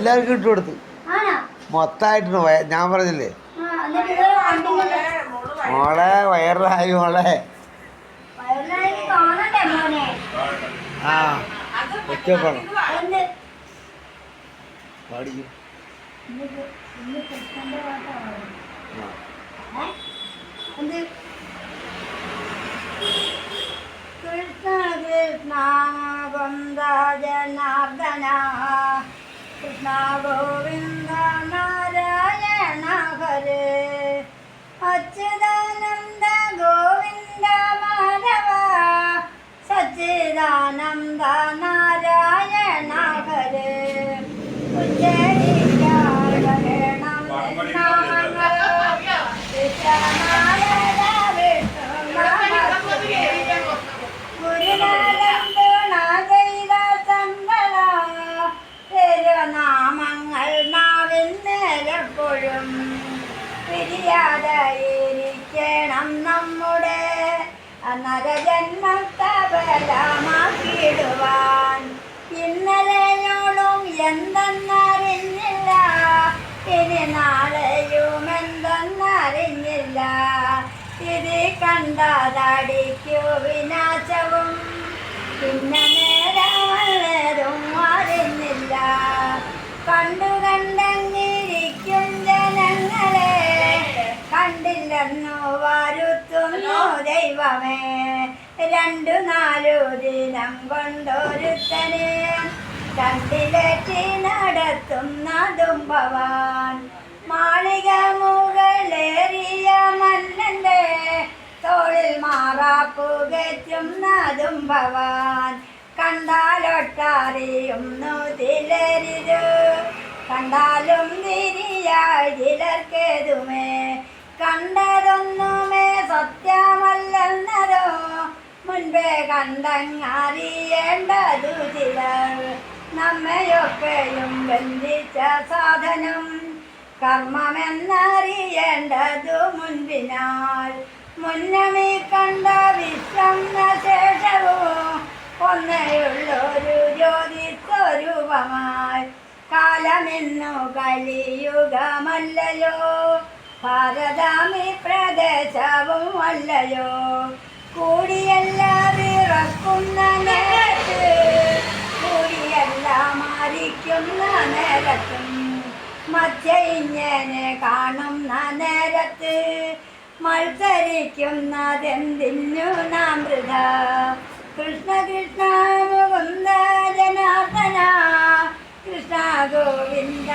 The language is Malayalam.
എല്ലാവർക്കും ഇട്ട് കൊടുത്ത് മൊത്തമായിട്ടുണ്ട്. ഞാൻ പറഞ്ഞില്ലേ മോളെ വയറിലായി മോളെ. ആ ഒറ്റപ്പെടണം പാടിക്കും. കൃഷ്ണ കൃഷ്ണ ഗോവിന്ദ ജനാർദ്ദന കൃഷ്ണ ഗോവിന്ദ നാരായണ ഹരേ അച്യുതാനന്ദ ഗോവിന്ദ മാധവ സച്ചിദാനന്ദ നാരായണ ഹരേ ഉച്ചരിക്കണം നാമങ്ങൾ നാവിൽ നേരെപ്പോഴും പിരിയാതായിരിക്കണം നമ്മുടെ നരജന്മത്തെ ബലമാക്കിയിടുവാൻ. ഇന്നലെയോളും എന്തെന്നറിഞ്ഞില്ല, ഇനി നാളെയും എന്തെന്നറിഞ്ഞില്ല. ഇത് കണ്ടതടിക്കു വിനാശവും, പിന്നെ നേരമല്ലേതും അറിഞ്ഞില്ല. കണ്ടു കണ്ടങ്ങിരിക്കും ജനങ്ങളെ, കണ്ടില്ലെന്നു വരുത്തുന്നു ദൈവമേ. 2-4 ദിനം കൊണ്ടൊരുത്തനെ കണ്ടിലെത്തി നടത്തുന്നതും ഭവാൻ. മാളിക മുകളേറിയ മന്നന്റെ തോളിൽ മാറാപ്പുകറ്റുന്നതും ഭവാൻ. കണ്ടാലൊട്ടറിയുന്നു ചിലരിത്, കണ്ടാലും തിരിയായി ചിലർക്കേതുമേ. കണ്ടതൊന്നുമേ സത്യമല്ലെന്നതോ മുൻപേ കണ്ടങ്ങറിയേണ്ടതു ചിലർ. നമ്മയൊക്കെയും ബന്ധിച്ച സാധനം കർമ്മമെന്നറിയേണ്ടതു മുൻപിനാൽ. മുന്നമേ കണ്ട വിശ്വം ശേഷവും ഒന്നേയുള്ളൊരു ജ്യോതിസ്വരൂപമായി. കാലമെന്നു കലിയുഗമല്ലയോ, ഭാരതമീ പ്രദേശവും അല്ലയോ. കൂടിയെല്ലാം വിറക്കുന്ന നേരത്ത്, കൂടിയെല്ലാം മരിക്കുന്ന നേരത്തും, മധ്യ ഇങ്ങനെ കാണുന്ന നേരത്ത് മത്സരിക്കുന്നതെന്തിനു നാം വൃഥ. കൃഷ്ണ കൃഷ്ണ മുകുന്ദ ജനാർദ്ദന കൃഷ്ണ ഗോവിന്ദ.